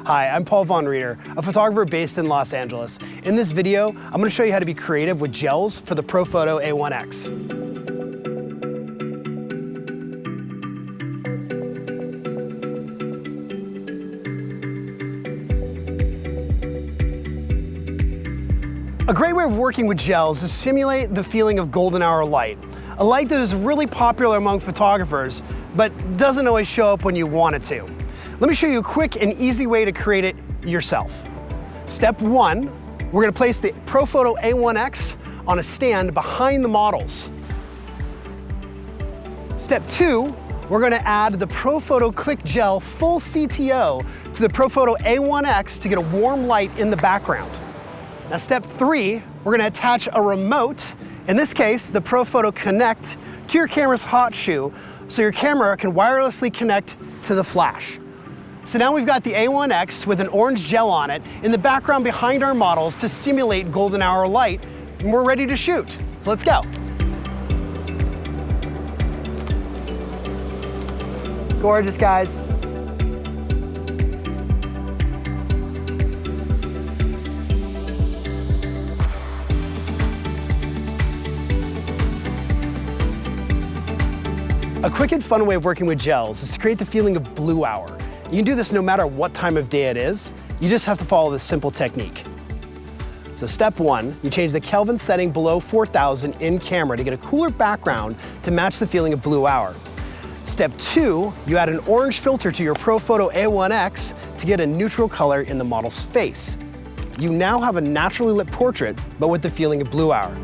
Hi, I'm Paul Von Reeder, a photographer based in Los Angeles. In this video, I'm going to show you how to be creative with gels for the Profoto A1X. A great way of working with gels is to simulate the feeling of golden hour light, a light that is really popular among photographers, but doesn't always show up when you want it to. Let me show you a quick and easy way to create it yourself. Step one, we're going to place the Profoto A1X on a stand behind the models. Step two, we're going to add the Profoto Click Gel Full CTO to the Profoto A1X to get a warm light in the background. Now step three, we're going to attach a remote, in this case the Profoto Connect, to your camera's hot shoe so your camera can wirelessly connect to the flash. So now we've got the A1X with an orange gel on it in the background behind our models to simulate golden hour light, and we're ready to shoot. So let's go. Gorgeous, guys. A quick and fun way of working with gels is to create the feeling of blue hour. You can do this no matter what time of day it is. You just have to follow this simple technique. So step one, you change the Kelvin setting below 4000 in camera to get a cooler background to match the feeling of blue hour. Step two, you add an orange filter to your Profoto A1X to get a neutral color in the model's face. You now have a naturally lit portrait, but with the feeling of blue hour.